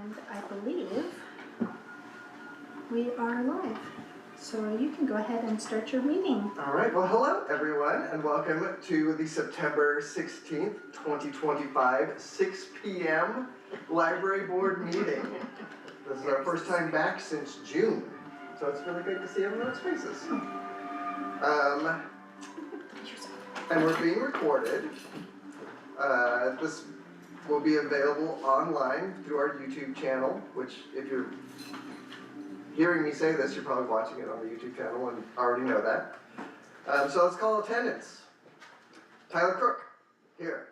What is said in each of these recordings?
And I believe we are live. So you can go ahead and start your meeting. All right, well, hello everyone, and welcome to the September 16th, 2025, 6 p.m. Library Board meeting. This is our first time back since June, so it's really great to see everyone's faces. And we're being recorded. This will be available online through our YouTube channel, which if you're hearing me say this, you're probably watching it on the YouTube channel and already know that. So let's call attendance. Tyler Crook, here.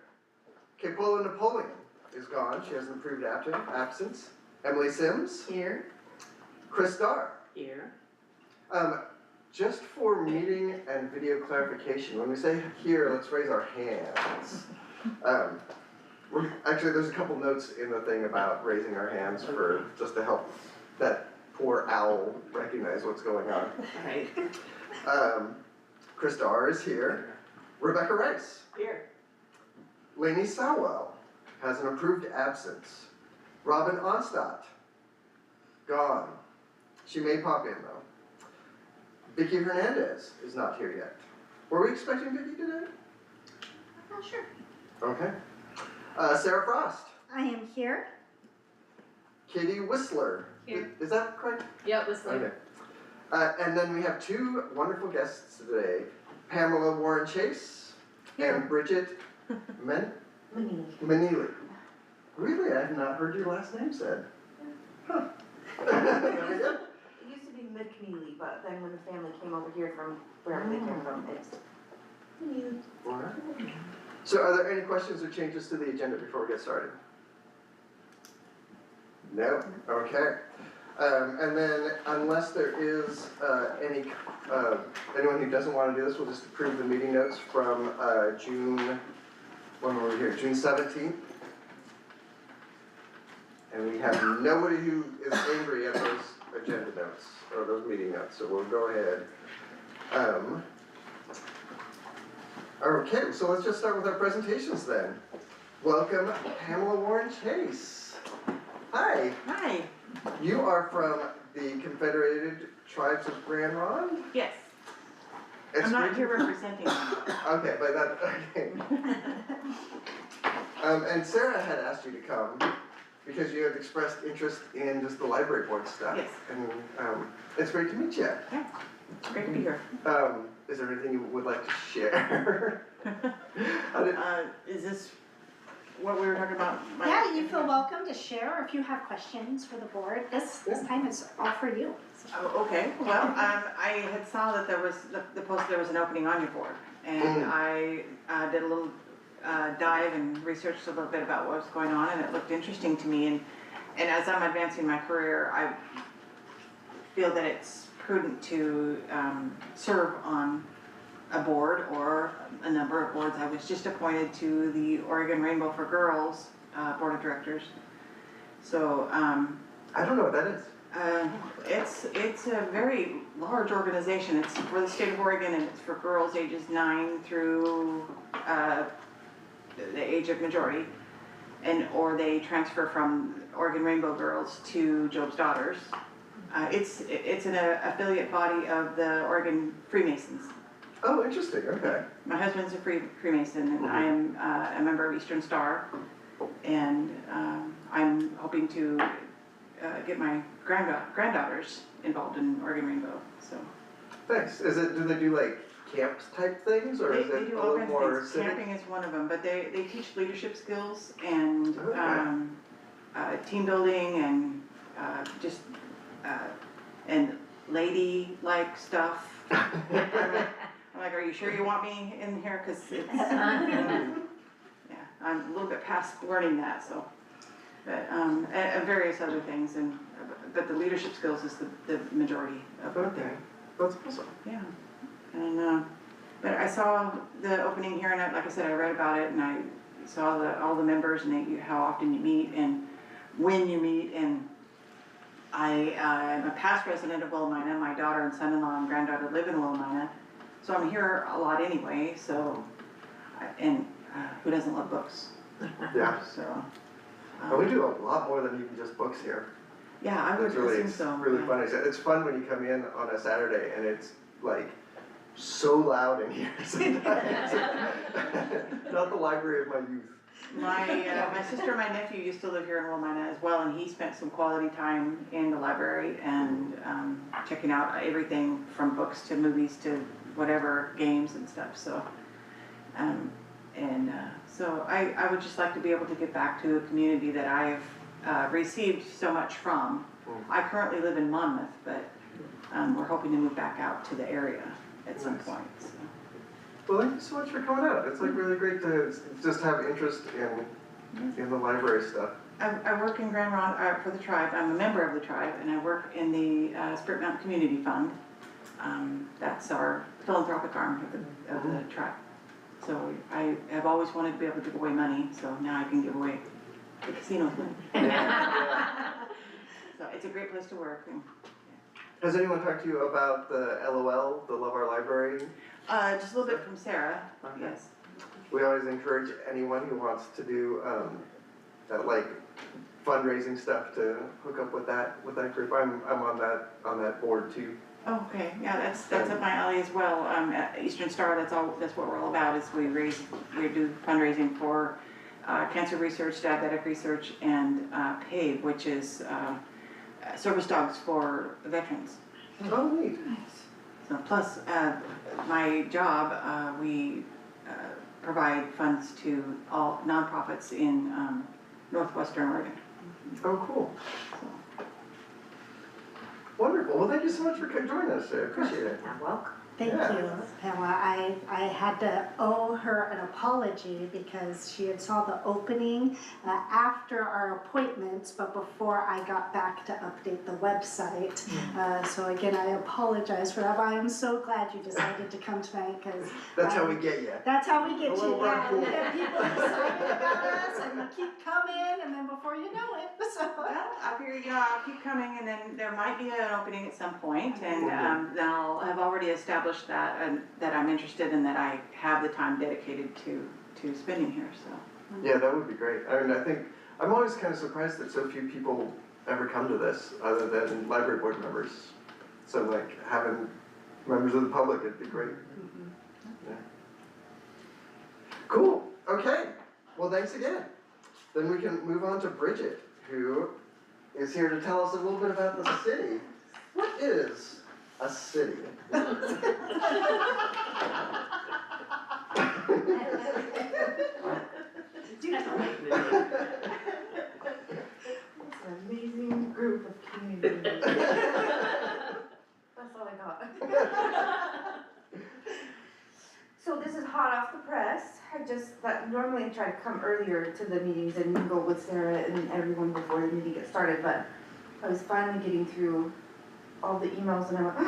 Capola Napoleon is gone. She has an approved absence. Emily Sims. Here. Chris Starr. Here. Just for meeting and video clarification, when we say here, let's raise our hands. Actually, there's a couple notes in the thing about raising our hands for just to help that poor owl recognize what's going on. Right. Chris Starr is here. Rebecca Rice. Here. Lainey Sowell has an approved absence. Robin Onstadt, gone. She may pop in though. Vicky Hernandez is not here yet. Were we expecting Vicky today? I'm not sure. Okay. Sarah Frost. I am here. Katie Whistler. Here. Is that correct? Yep, this Okay. And then we have two wonderful guests today, Pamela Warren Chase and Bridget Manili. Really? I have not heard your last name said. Huh. There we go. It used to be McNeely, but then when the family came over here from wherever they came from, it's All right. So are there any questions or changes to the agenda before we get started? No? Okay. And then unless there is anyone who doesn't want to do this, we'll just approve the meeting notes from June, when were we here? June 17th. And we have nobody who is angry at those agenda notes or those meeting notes, so we'll go ahead. Okay, so let's just start with our presentations then. Welcome, Pamela Warren Chase. Hi. Hi. You are from the Confederated Tribes of Grand Ronde? Yes. It's I'm not great- here representing them. Okay, but that, okay. And Sarah had asked you to come because you have expressed interest in just the library board stuff. Yes. And it's great to meet you. Yeah. Great to be here. Is there anything you would like to share? Is this what we were talking about? Yeah, you feel welcome to share, or if you have questions for the board, this time is all for you. Oh, okay. Well, I had saw that there was the post. There was an opening on your board, and I did a little dive and researched a little bit about what was going on, and it looked interesting to me. And as I'm advancing my career, I feel that it's prudent to serve on a board or a number of boards. I was just appointed to the Oregon Rainbow for Girls Board of Directors. So I don't know what that is. it's a very large organization. It's for the state of Oregon, and it's for girls ages 9 through the age of majority, or they transfer from Oregon Rainbow Girls to Job's Daughters. It's an affiliate body of the Oregon Freemasons. Oh, interesting, okay. My husband's a Freemason, and I am a member of Eastern Star, and I'm hoping to get my granddaughters involved in Oregon Rainbow. So Thanks. Do they do like camps type things, or is they it do a all little kinds more of things. civic? Camping is one of them, but they teach leadership skills and Okay. team building and and lady-like stuff. I'm like, are you sure you want me in here? Because it's, yeah, I'm a little bit past learning that, so. But, and various other things, but the leadership skills is the majority of what Okay, that's awesome. yeah. And, but I saw the opening here, and like I said, I read about it, and I saw all the members and how often you meet and when you meet, and I'm a past resident of Willamina. My daughter and son-in-law and granddaughter live in Willamina, so I'm here a lot anyway. So, and who doesn't love books? Yeah. So, And we do a lot more than even just books here. Yeah, I would It's really, assume so. really yeah. fun. It's fun when you come in on a Saturday and it's like so loud in here sometimes. Not the library of my youth. My sister and my nephew used to live here in Wilmina as well, and he spent some quality time in the library and checking out everything from books to movies to whatever, games and stuff, so. So I would just like to be able to give back to a community that I've received so much from. I currently live in Monmouth, but we're hoping to move back out to the area at some Nice. point, so. Well, thank you so much for coming out. It's like really great to just have interest in the library stuff. I work in Grand Ronde, for the tribe, I'm a member of the tribe, and I work in the Spirit Mountain Community Fund. That's our philanthropic arm of the tribe. So I have always wanted to be able to give away money, so now I can give away the casino's money. So it's a great place to work. And, Has anyone talked to you about the LOL, the Love Our Library? just a little bit from Sarah, Okay. yes. We always encourage anyone who wants to do that like fundraising stuff to hook up with that group. I'm on that board too. Oh, okay, yeah, that's up my alley as well. At Eastern Star, that's what we're all about, is we do fundraising for cancer research, diabetic research, and PAVE, which is service dogs for veterans. Oh, neat. So plus, my job, we provide funds to all nonprofits in northwestern Oregon. Oh, cool. So, Wonderful. Well, thank you so much for joining us today. I appreciate it. You're welcome. Thank Yeah. you, Pamela. I had to owe her an apology because she had saw the opening after our appointments, but before I got back to update the website. So again, I apologize for that, but I am so glad you decided to come tonight because That's how we get you. that's how we get A you. little Yeah, rug we pull. get people excited about us and we keep coming and then before you know it, so. well, I figure, I'll keep coming, and then there might be an opening at some point, and then I'll have already established that, and that I'm interested and that I have the time dedicated to spending here, so. Yeah, that would be great. I mean, I think, I'm always kind of surprised that so few people ever come to this, other than library board members. So like, having members of the public, it'd be great. Yeah. Cool, okay. Well, thanks again. Then we can move on to Bridget, who is here to tell us a little bit about the city. What is a city? It's an amazing group of community. That's all I got. So this is hot off the press. Normally I try to come earlier to the meetings and mingle with Sarah and everyone before the meeting gets started, but I was finally getting through all the emails and I went,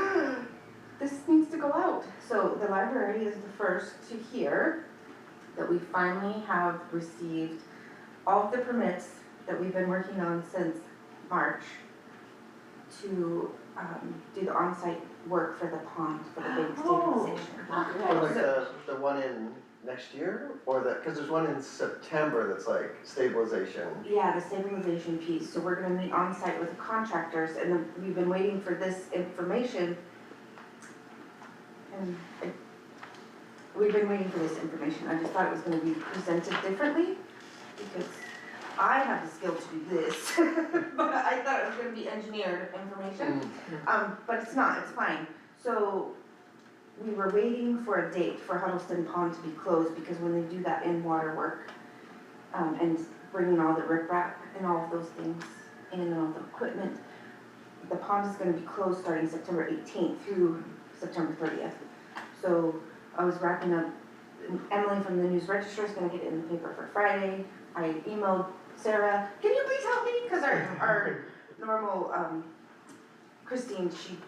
this needs to go out. So the library is the first to hear that we finally have received all of the permits that we've been working on since March to do the on-site work for the pond, for the bank stabilization. Or like the one in next year, or because there's one in September that's like stabilization. Yeah, the stabilization piece, so we're gonna meet on-site with the contractors, and then we've been waiting for this information. And we've been waiting for this information, I just thought it was gonna be presented differently, because I have the skill to do this, but I thought it was gonna be engineered information. But it's not, it's fine. So we were waiting for a date for Huddleston Pond to be closed because when they do that in-water work, and bringing all the riprap and all of those things in and all the equipment, the pond is gonna be closed starting September 18th through September 30th. So I was wrapping up, Emily from the News Register is gonna get it in the paper for Friday. I emailed Sarah, can you please help me? Because our normal, Christine, she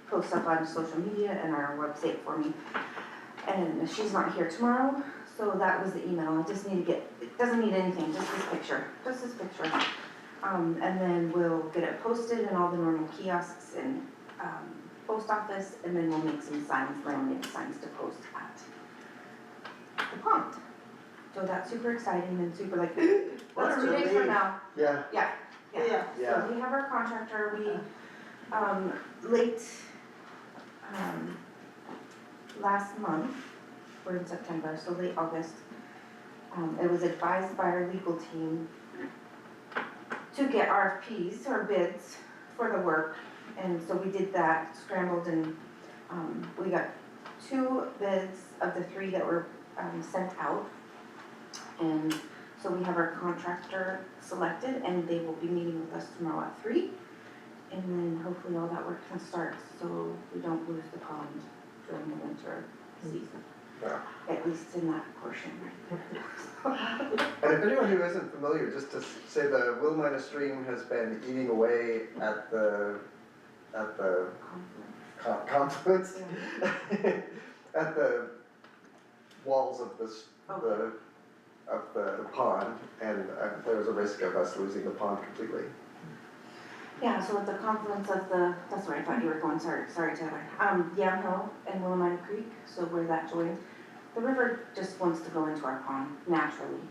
posts up on social media and our website for me. And she's not here tomorrow, so that was the email. I just need to get, it doesn't need anything, just this picture. And then we'll get it posted in all the normal kiosks and post office, and then we'll make some signs, laminate signs to post at the pond. So that's super exciting and super like, What that's a 2 days relief. from now. Yeah, Yeah. Yeah. Yeah. So we have our contractor, late, last month, we're in September, so late August, it was advised by our legal team to get RFPs or bids for the work, and so we did that, scrambled, and, we got 2 bids of the 3 that were, sent out. And so we have our contractor selected, and they will be meeting with us tomorrow at 3. And then hopefully all that work can start, so we don't lose the pond during the winter season. Yeah. At least in that portion right there. And if anyone who isn't familiar, just to say the Willamina Stream has been eating away at the confluence, at the walls of of the pond, and there's a risk of us losing the pond completely. Yeah, so at the confluence of that's where I thought you were going, sorry Taylor. Yam Hill and Willamina Creek, so where that joins, the river just wants to go into our pond naturally.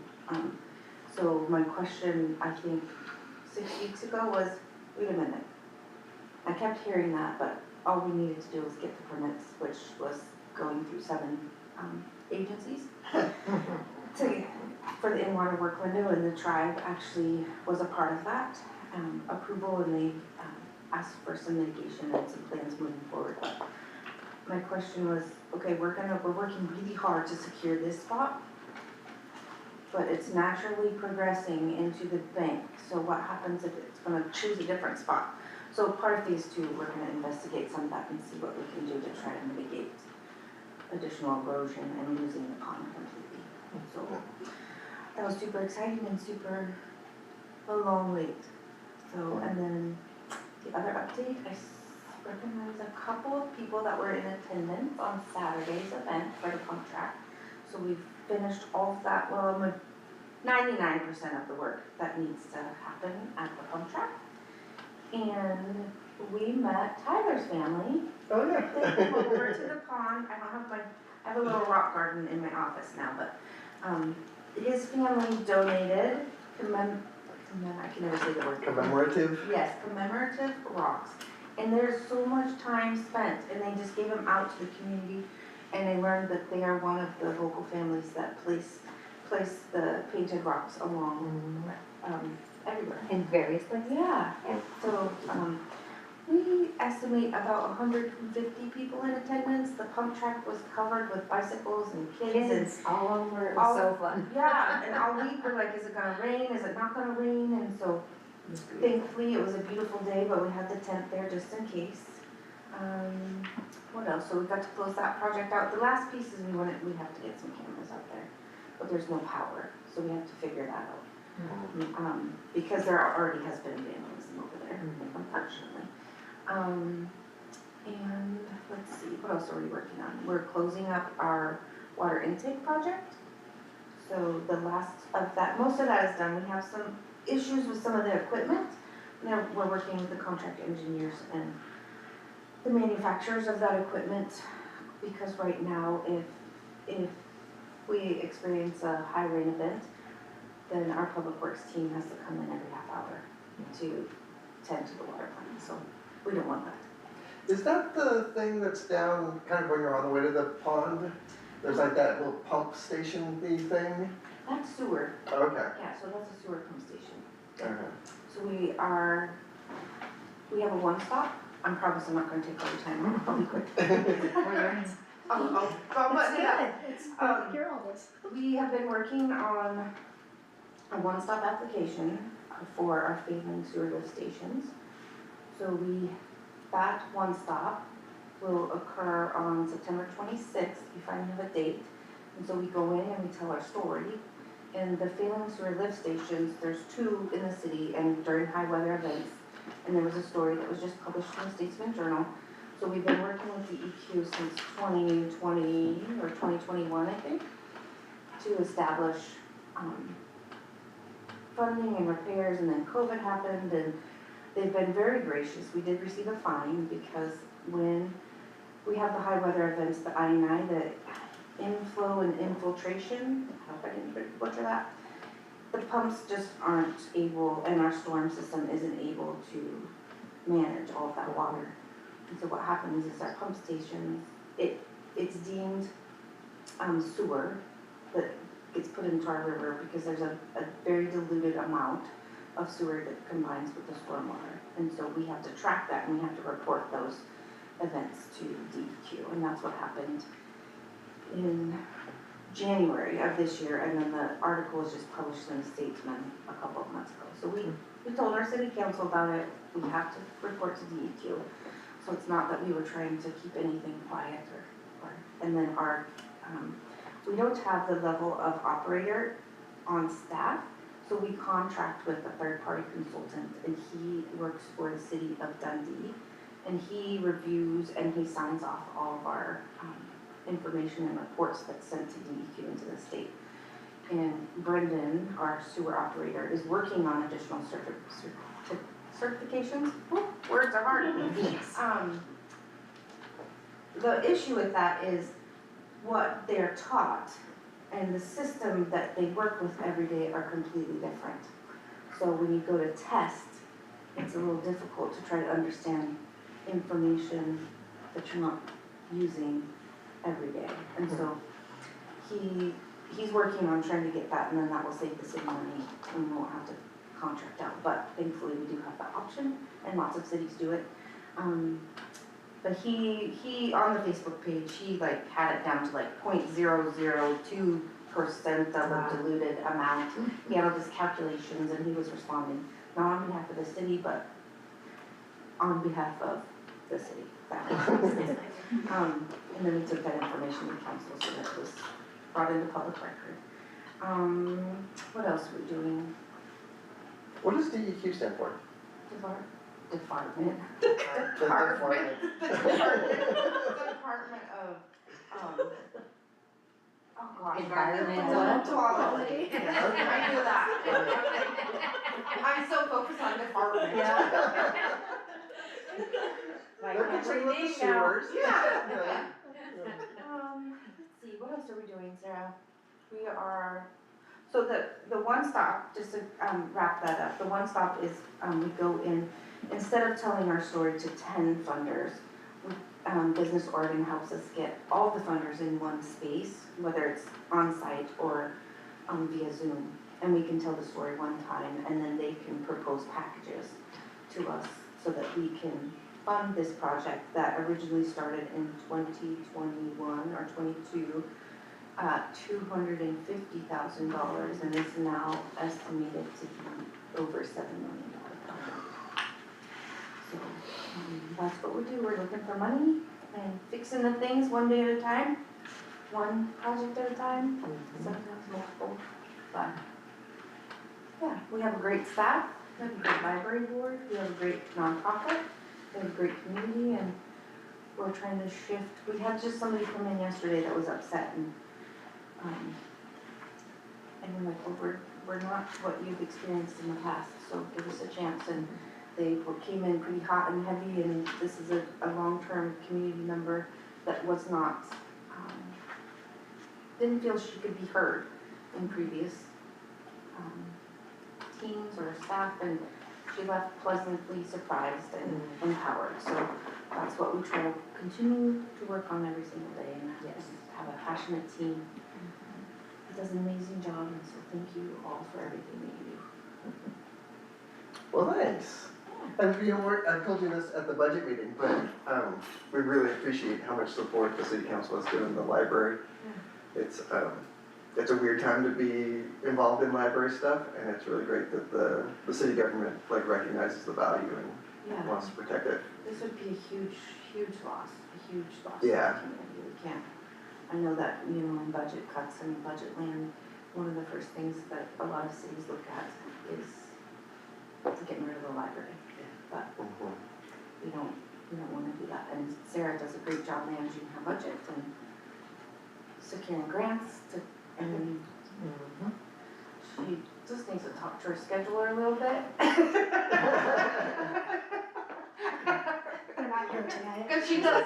So my question, I think, 6 weeks ago was, wait a minute. I kept hearing that, but all we needed to do was get the permits, which was going through 7 agencies for the in-water work window, and the tribe actually was a part of that approval, and they asked for some mitigation and some plans moving forward. But my question was, okay, we're working really hard to secure this spot, but it's naturally progressing into the bank. So what happens if it's gonna choose a different spot? So part of phase 2, we're gonna investigate some of that and see what we can do to try to mitigate additional erosion and losing the pond completely. So that was super exciting and super a long wait. So, and then the other update, I recognized a couple of people that were in attendance on Saturday's event for the contract. So we've finished all of that, well, 99% of the work that needs to happen at the contract. And we met Tyler's family. Oh, yeah. They came over to the pond. I have a little rock garden in my office now, but his family donated I can never say the word. Commemorative. Yes, commemorative rocks. And there's so much time spent, and they just gave them out to the community, and I learned that they are one of the local families that place the painted rocks along everywhere. In various places? Yeah, so, we estimate about 150 people in attendance. The pump track was covered with bicycles and kids and, Kids all over, it was so fun. yeah, and all week we're like, is it gonna rain, is it not gonna rain? And so thankfully it was a beautiful day, but we had the tent there just in case. What else? So we got to close that project out. The last piece is we have to get some cameras out there, but there's no power, so we have to figure that out. Because there already has been vandalism over there, unfortunately. And let's see, what else are we working on? We're closing up our water intake project. So the last of that, most of that is done. We have some issues with some of the equipment. Now we're working with the contract engineers and the manufacturers of that equipment, because right now if we experience a high rain event, then our public works team has to come in every half hour to tend to the water plant. So we don't want that. Is that the thing that's down, kind of going around the way to the pond? There's like that little pump station-y thing? That's sewer. Okay. Yeah, so that's a sewer pump station. Okay. So we have a one-stop. I promise I'm not gonna take all your time. I'll be quick. I'll button it up. It's good to hear all this. We have been working on a one-stop application for our failing sewer lift stations. So that one-stop will occur on September 26th, we finally have a date. And so we go in and we tell our story. And the failing sewer lift stations, there's 2 in the city and during high weather events. And there was a story that was just published in the Statesman Journal. So we've been working with the EQ since 2020 or 2021, I think, to establish funding and repairs, and then COVID happened, and they've been very gracious. We did receive a fine because when we have the high weather events, the I&I, inflow and infiltration, I hope I didn't butcher that. The pumps just aren't able, and our storm system isn't able to manage all of that water. And so what happens is our pump stations, it's deemed sewer that gets put into our river because there's a very diluted amount of sewer that combines with the stormwater. And so we have to track that and we have to report those events to DEQ, and that's what happened in January of this year, and then the article was just published in the Statesman a couple of months ago. So we told our city council about it, we have to report to DEQ. So it's not that we were trying to keep anything quiet and then our, we don't have the level of operator on staff, so we contract with a third-party consultant, and he works for the city of Dundee, and he reviews and he signs off all of our information and reports that's sent to DEQ into the state. And Brendan, our sewer operator, is working on additional certifications. Woo, words are hard. The issue with that is what they're taught and the system that they work with every day are completely different. So when you go to test, it's a little difficult to try to understand information that you're not using every day. And so he's working on trying to get that, and then that will save the city money and we won't have to contract out. But thankfully we do have that option, and lots of cities do it. But he on the Facebook page, he like had it down to like 0.002% of a diluted amount. He had all these calculations and he was responding, not on behalf of the city, but on behalf of the city. And then we took that information to council so that it was brought into public record. What else are we doing? What does DEQ stand for? Department The Department of, oh gosh. Environmental quality. I knew that. I'm so focused on department. They're concerned with the sewers. Yeah. Let's see, what else are we doing, Sarah? We are, so the one stop, just to wrap that up, the one stop is we go in, instead of telling our story to 10 funders, Business Oregon helps us get all the funders in one space, whether it's on site or via Zoom. And we can tell the story one time, and then they can propose packages to us so that we can fund this project that originally started in 2021 or 22, $250,000, and is now estimated to be over $7 million project. So that's what we do. We're looking for money and fixing the things one day at a time, one project at a time, sometimes multiple. But yeah, we have a great staff, we have a great library board, we have a great nonprofit, we have a great community, and we're trying to shift. We had just somebody come in yesterday that was upset, and we're like, well, we're not what you've experienced in the past, so give us a chance. And they came in pretty hot and heavy, and this is a long-term community member that was not, didn't feel she could be heard in previous teams or staff, and she left pleasantly surprised and empowered. So that's what we try to continue to work on every single day, and have a passionate team. It does an amazing job, and so thank you all for everything that you do. Well, thanks. And you know, I told you this at the budget meeting, but we really appreciate how much support the city council has given the library. It's a weird time to be involved in library stuff, and it's really great that the city government like recognizes the value and wants to protect it. This would be a huge loss to Yeah. the community. We can't, I know that, you know, in budget cuts and budget land, one of the first things that a lot of cities look at is getting rid of the library. But we don't wanna do that. And Sarah does a great job managing her budget and securing grants and she just needs to talk to her scheduler a little bit. They're not here tonight. Because she does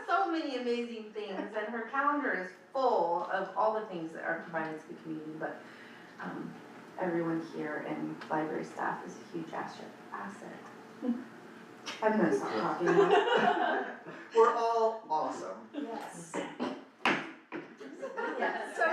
so many amazing things, and her calendar is full of all the things that are provided to the community, but, everyone here and library staff is a huge asset. I'm gonna stop talking now. We're all awesome. Yes. Yes. So,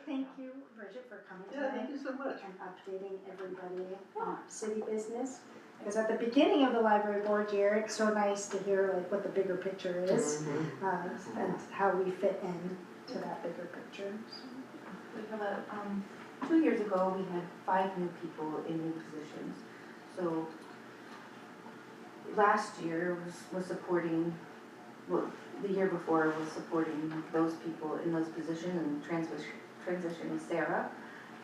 thank you, Bridget, for coming Yeah, tonight thank you so much. and updating everybody on city business. Because at the beginning of the library board year, it's so nice to hear like what the bigger picture is, and how we fit in to that bigger picture. We have 2 years ago, we had 5 new people in new positions. So last year was supporting, well, the year before was supporting those people in those positions and transitioning Sarah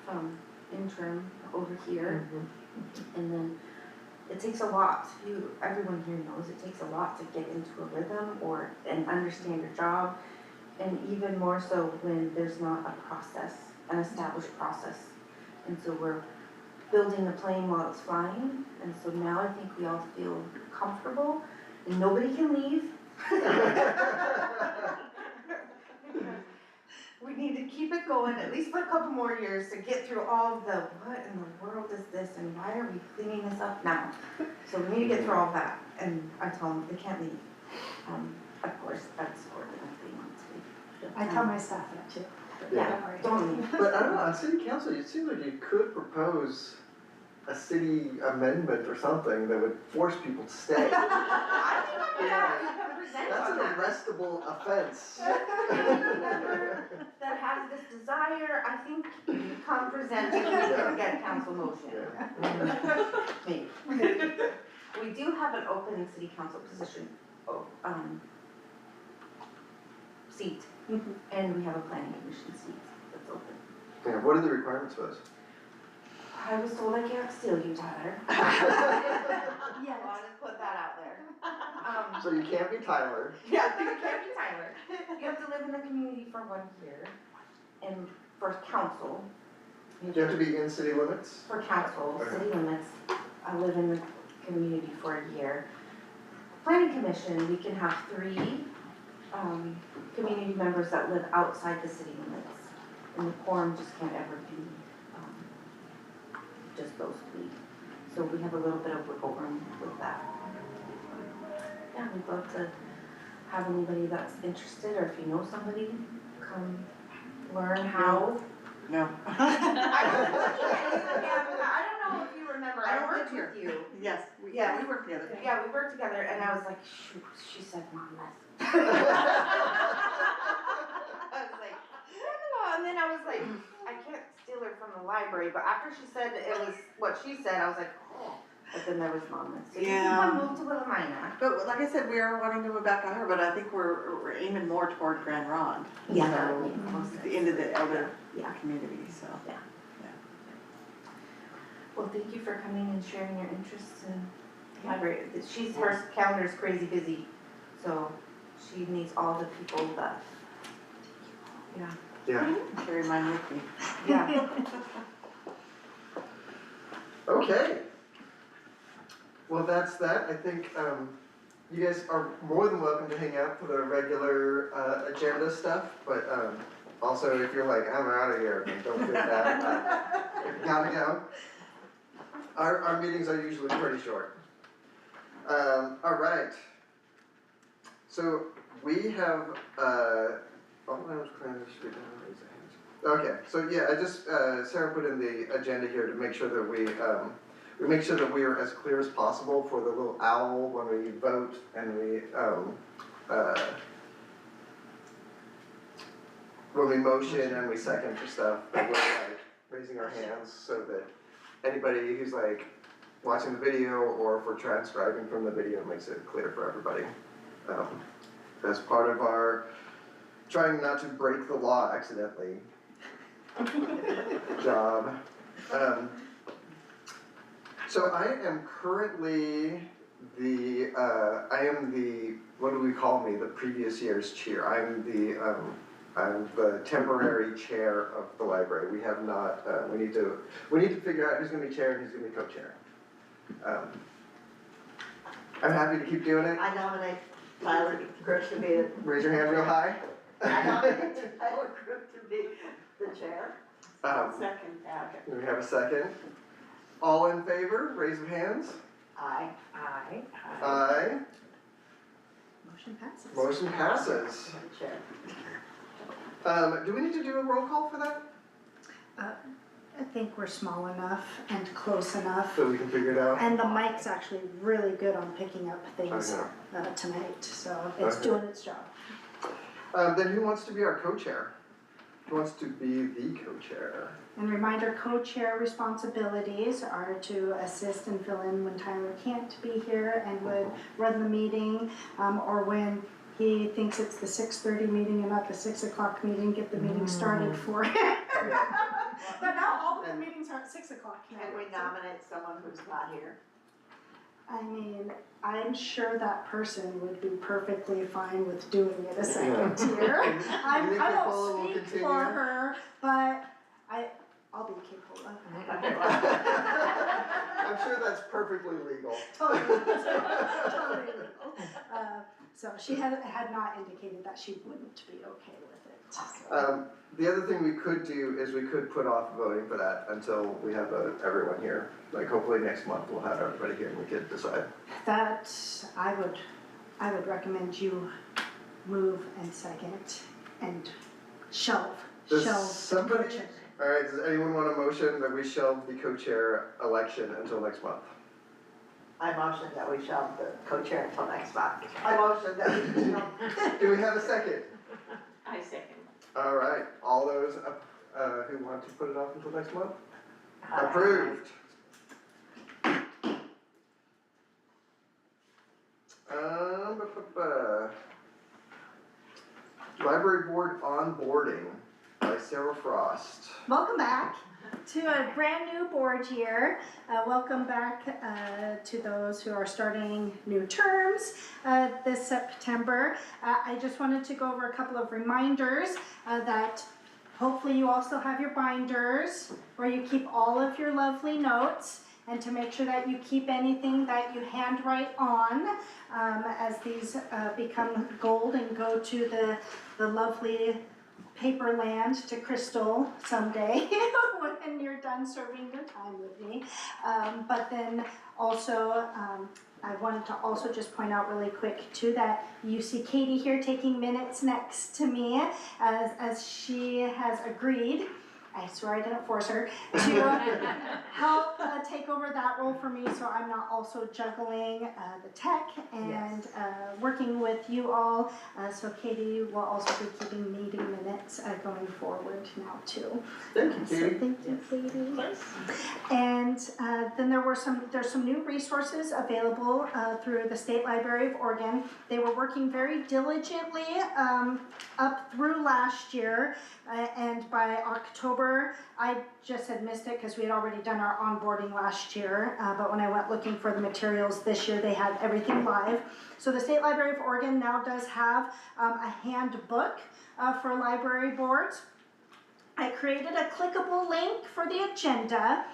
from interim over here. And then it takes a lot, everyone here knows it takes a lot to get into a rhythm and understand your job. And even more so when there's not a process, an established process. And so we're building the plane while it's flying. And so now I think we all feel comfortable and nobody can leave. We need to keep it going at least for a couple more years to get through all of the, what in the world is this and why are we cleaning this up now? So we need to get through all that, and I tell them they can't leave. Of course, that's for them if they want to. I tell my staff that too. Yeah, don't leave. But I don't know, on city council, it seems like you could propose a city amendment or something that would force people to stay. I think I'm gonna have to present That's on an that. arrestable offense. Member that has this desire, I think, come present if we can get a council motion. Maybe. We do have an open city council position, seat, and we have a planning commission seat that's open. Yeah, what are the requirements for this? I was told I can't steal you, Tyler. Yeah. I'll just put that out there. So you can't be Tyler. Yeah, you can't be Tyler. You have to live in the community for 1 year, and for council. You have to be in city limits? For council, Okay. city limits, I live in the community for a year. Planning commission, we can have 3, community members that live outside the city limits. And the quorum just can't ever be, just those 3. So we have a little bit of wiggle room with that. Yeah, we'd love to have anybody that's interested, or if you know somebody, come learn how. No. I don't know if you remember, I I don't worked live with you. Yes, we work together. Yeah, we worked together and I was like, shoot, she said Mom less. I was like, no, and then I was like, I can't steal her from the library, but after she said it was what she said, I was like, oh. But then there was Mom less. So you Yeah. can come move to Willamina. But like I said, we are wanting to move back on her, but I think we're aiming more toward Grand Ronde. Yeah, that So, would make most sense. the end of the elder Yeah. community, so. Well, thank you for coming and sharing your interests in the library. Her calendar's crazy busy, so she needs all the people that, yeah. Yeah. Carry mine with me. Yeah. Okay. Well, that's that. I think you guys are more than welcome to hang out for the regular agenda stuff, but also if you're like, I'm out of here, then don't do that. Gotta go. Our meetings are usually pretty short. All right. So we have, oh, I was trying to read down, raise the hands. Okay, so yeah, I just, Sarah put in the agenda here to make sure that we make sure that we are as clear as possible for the little owl when we vote and when we motion and we second for stuff, that we're like raising our hands so that anybody who's like watching the video or if we're transcribing from the video makes it clear for everybody. As part of our trying not to break the law accidentally job. So I am currently what do we call me, the previous year's chair. I'm the temporary chair of the library. We have not, we need to figure out who's gonna be chair and who's gonna be co-chair. I'm happy to keep doing it. I nominate Tyler Gross to be the. Raise your hand real high. I would group to be the chair. Second. Okay. We have a second. All in favor, raise of hands. Aye. Aye. Motion passes. Motion passes. The chair. Do we need to do a roll call for that? I think we're small enough and close enough. So we can figure it out? And the mic's actually really good on picking up I things know. tonight, so it's Okay. doing its job. Then who wants to be our co-chair? Who wants to be the co-chair? And reminder, co-chair responsibilities are to assist and fill in when Tyler can't be here and would run the meeting, or when he thinks it's the 6:30 meeting and not the 6 o'clock meeting, get the meeting started for him. But now all of the meetings are at 6 o'clock now. Can we nominate someone who's not here? I mean, I'm sure that person would be perfectly fine with doing it a second tier. You think I Paula will won't speak continue? for her, but I'll be capable of Okay, well, I'm sure that's perfectly legal. totally legal. So she had not indicated that she wouldn't be okay with it. So. The other thing we could do is we could put off voting for that until we have everyone here. Like hopefully next month we'll have everybody here and we could decide. That, I would recommend you move and second and shelve Does the somebody- co-chair. Alright, does anyone want a motion that we shelve the co-chair election until next month? I motion that we shelve the co-chair until next month. I motion that we shelve. Do we have a second? I second. Alright, all those who want to put it off until next month? Approved. Library Board onboarding by Sarah Frost. Welcome back to a brand new board year. Welcome back to those who are starting new terms this September. I just wanted to go over a couple of reminders that hopefully you also have your binders where you keep all of your lovely notes, and to make sure that you keep anything that you handwrite on as these become gold and go to the lovely paper land to Crystal someday when you're done serving your time with me. But then also, I wanted to also just point out really quick too that you see Katie here taking minutes next to me as she has agreed. I swear I didn't force her to help take over that role for me, so I'm not also juggling the tech and working with you all. So Katie will also be keeping meeting minutes going forward now too. Thank you, So Katie. thank you, Katie. And then there's some new resources available through the State Library of Oregon. They were working very diligently up through last year, and by October, I just had missed it because we had already done our onboarding last year, but when I went looking for the materials this year, they had everything live. So the State Library of Oregon now does have a handbook for library boards. I created a clickable link for the agenda.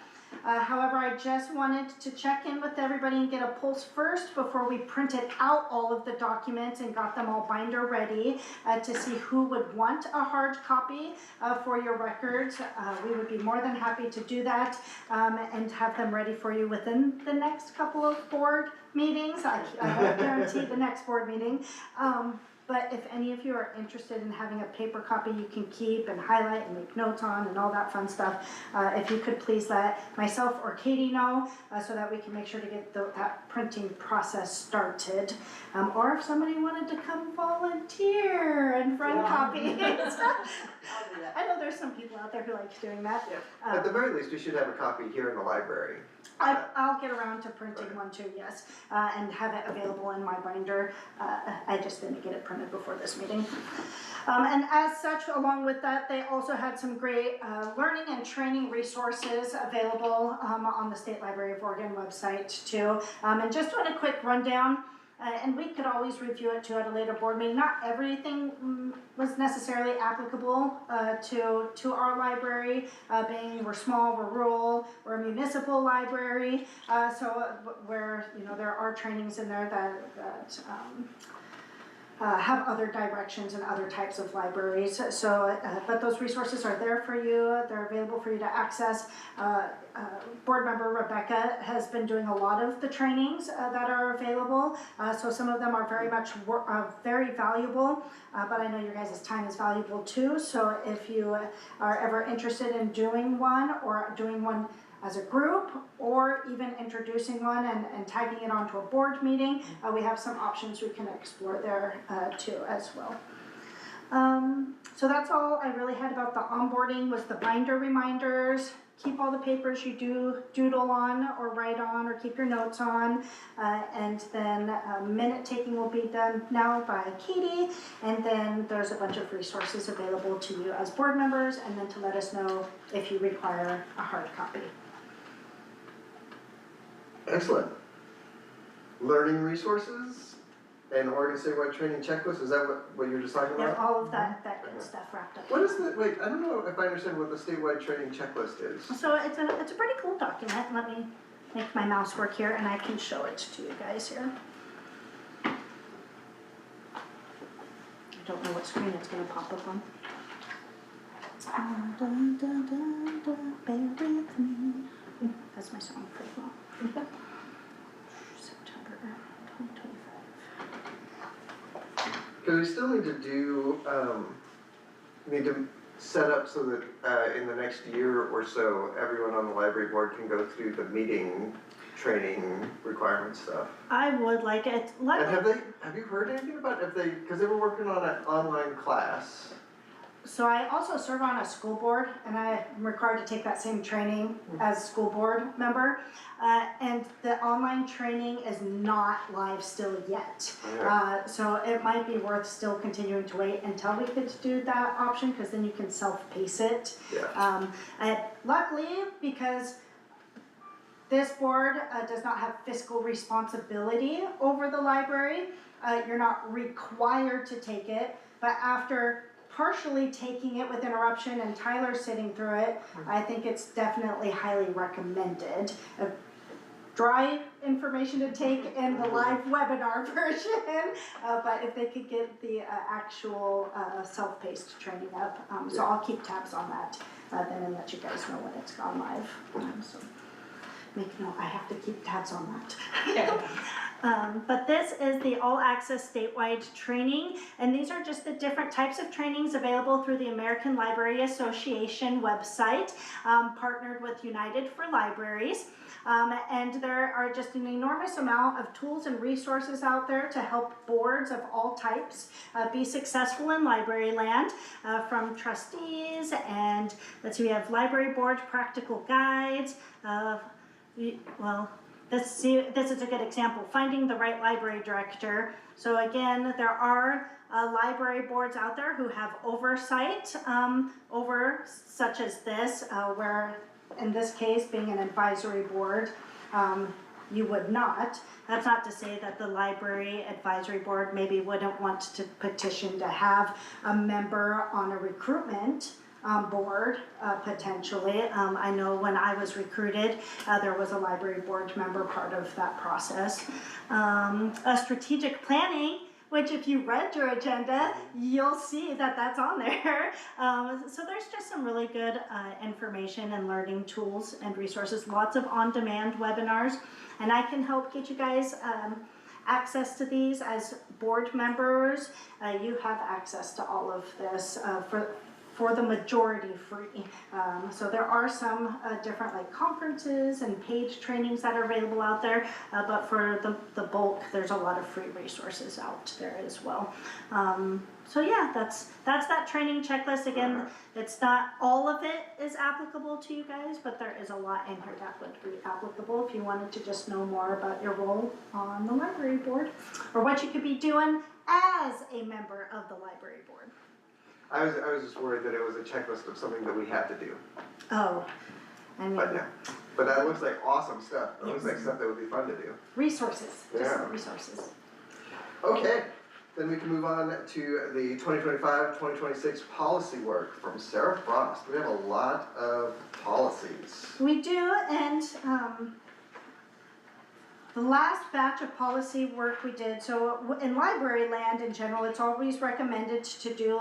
However, I just wanted to check in with everybody and get a pulse first before we printed out all of the documents and got them all binder ready to see who would want a hard copy for your records. We would be more than happy to do that and have them ready for you within the next couple of board meetings. I won't guarantee the next board meeting. But if any of you are interested in having a paper copy you can keep and highlight and make notes on and all that fun stuff, if you could please let myself or Katie know so that we can make sure to get that printing process started. Or if somebody wanted to come volunteer and run copies. I'll do that. I know there's some people out there who like doing that. At the very least, we should have a copy here in the library. I'll get around to printing one too, yes, and have it available in my binder. I just didn't get it printed before this meeting. And as such, along with that, they also had some great learning and training resources available on the State Library of Oregon website too. And just doing a quick rundown, and we could always review it too at a later board meeting. Not everything was necessarily applicable to our library, being we're small, we're rural, we're a municipal library. So where there are trainings in there that have other directions and other types of libraries. So, but those resources are there for you, they're available for you to access. Board member Rebecca has been doing a lot of the trainings that are available. So some of them are very much very valuable, but I know your guys' time is valuable too. So if you are ever interested in doing one or doing one as a group, or even introducing one and tagging it onto a board meeting, we have some options we can explore there too as well. So that's all I really had about the onboarding, was the binder reminders. Keep all the papers you do doodle on or write on or keep your notes on, and then minute taking will be done now by Katie, and then there's a bunch of resources available to you as board members, and then to let us know if you require a hard copy. Excellent. Learning resources and Oregon statewide training checklist, is that what you're just talking Yeah, about? all of that good stuff wrapped up. What is the, wait, I don't know if I understand what the statewide training checklist is. So it's a pretty cool document. Let me make my mouse work here and I can show it to you guys here. I don't know what screen it's gonna pop up on. Bear with me. That's my song for well. September 2025. Cause we still need to do, need to set up so that, in the next year or so, everyone on the library board can go through the meeting, training requirement stuff. I would like it. And have you heard anything about if they, cause they were working on an online class. So I also serve on a school board, and I'm required to take that same training as a school board member. And the online training is not live still yet. Yeah. So it might be worth still continuing to wait until we could do that option, because then you can self-pace it. Yeah. Luckily, because this board does not have fiscal responsibility over the library, you're not required to take it, but after partially taking it with interruption and Tyler sitting through it, I think it's definitely highly recommended. Dry information to take in the live webinar version, but if they could get the actual self-paced training up, so I'll keep tabs on that then and let you guys know when it's gone live. So make note, I have to keep tabs on that. But this is the All Access Statewide Training, and these are just the different types of trainings available through the American Library Association website, partnered with United for Libraries. And there are just an enormous amount of tools and resources out there to help boards of all types be successful in library land, from trustees and let's see, we have library board practical guides, this is a good example, finding the right library director. So again, there are library boards out there who have oversight over such as this, where in this case, being an advisory board, you would not. That's not to say that the library advisory board maybe wouldn't want to petition to have a member on a recruitment board, potentially. I know when I was recruited, there was a library board member part of that process. A strategic planning, which if you read your agenda, you'll see that that's on there. So there's just some really good information and learning tools and resources, lots of on-demand webinars, and I can help get you guys access to these as board members. You have access to all of this for the majority free. So there are some different like conferences and paid trainings that are available out there, but for the bulk, there's a lot of free resources out there as well. So yeah, that's that training checklist. Again, it's not all of it is applicable to you guys, but there is a lot in here that would be applicable if you wanted to just know more about your role on the library board, or what you could be doing as a member of the library board. I was just worried that it was a checklist of something that we had to do, Oh, I mean, but no. But that looks like awesome stuff. It looks like stuff that would be fun to do. resources, just Yeah. resources. Okay, then we can move on to the 2025-2026 policy work from Sarah Frost. We have a lot of policies. We do, and The last batch of policy work we did, so in library land in general, it's always recommended to do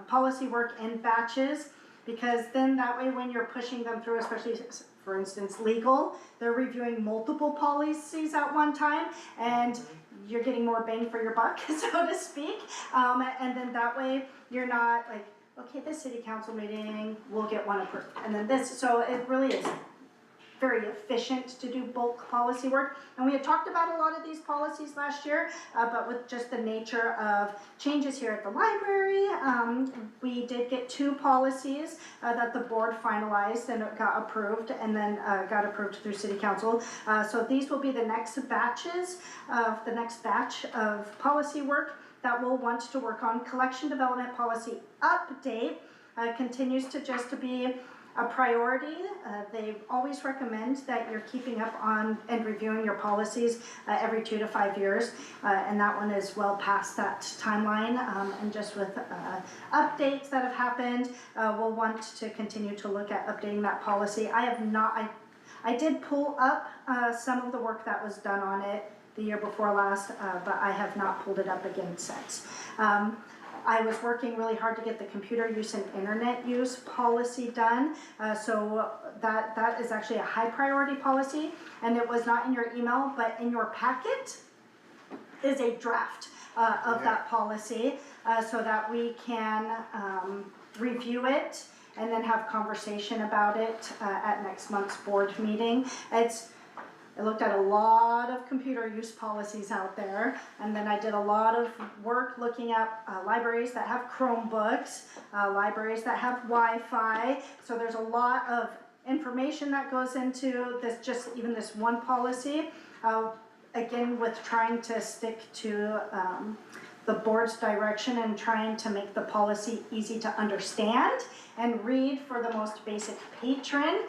policy work in batches, because then that way when you're pushing them through, especially for instance legal, they're reviewing multiple policies at one time, and you're getting more bang for your buck, so to speak. And then that way you're not like, okay, this city council meeting, we'll get one approved, and then this, so it really is very efficient to do bulk policy work. And we had talked about a lot of these policies last year, but with just the nature of changes here at the library, we did get 2 policies that the board finalized and it got approved, and then got approved through city council. So these will be the next batches of the next batch of policy work that we'll want to work on. Collection development policy update continues to just to be a priority. They always recommend that you're keeping up on and reviewing your policies every 2 to 5 years, and that one is well past that timeline. And just with updates that have happened, we'll want to continue to look at updating that policy. I did pull up some of the work that was done on it the year before last, but I have not pulled it up again since. I was working really hard to get the computer use and internet use policy done, so that is actually a high priority policy, and it was not in your email, but in your packet is a draft of that policy, so that we can review it and then have conversation about it at next month's board meeting. I looked at a lot of computer use policies out there, and then I did a lot of work looking at libraries that have Chromebooks, libraries that have Wi-Fi, so there's a lot of information that goes into this, just even this one policy. Again, with trying to stick to the board's direction and trying to make the policy easy to understand and read for the most basic patron,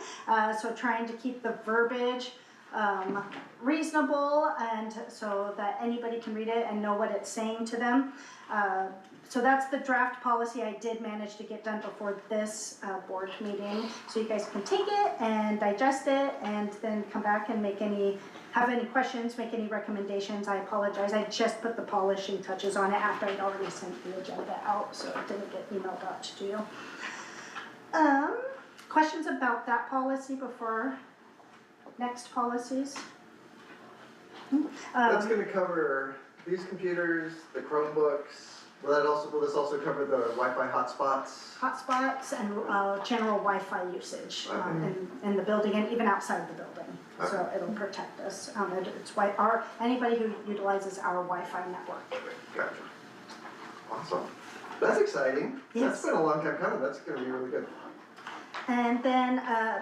so trying to keep the verbiage reasonable, and so that anybody can read it and know what it's saying to them. So that's the draft policy I did manage to get done before this board meeting, so you guys can take it and digest it and then come back and have any questions, make any recommendations. I apologize, I just put the polishing touches on it after I'd already sent the agenda out, so it didn't get emailed out to you. Questions about that policy before next policies? That's gonna cover these computers, the Chromebooks, will this also cover the Wi-Fi hotspots? Hotspots and general Wi-Fi usage in the building and even outside the building. So Okay. it'll protect us. It's anybody who utilizes our Wi-Fi network. Gotcha. Awesome. That's exciting. Yes. That's been a long time coming, that's gonna be really good. And then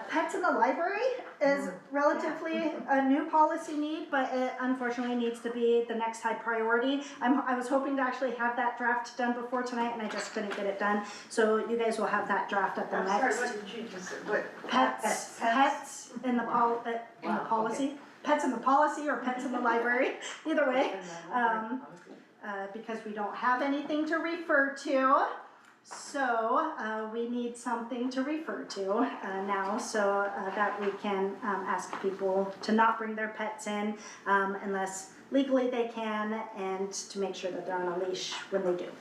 pets in the library is relatively a new policy need, but it unfortunately needs to be the next high priority. I was hoping to actually have that draft done before tonight, and I just couldn't get it done. So you guys will have that draft at the I'm next. sorry, what did you just say? What? Pets in the policy. Pets in the policy or pets in the library, either way. Because we don't have anything to refer to. So we need something to refer to now, so that we can ask people to not bring their pets in unless legally they can, and to make sure that they're on a leash when they do.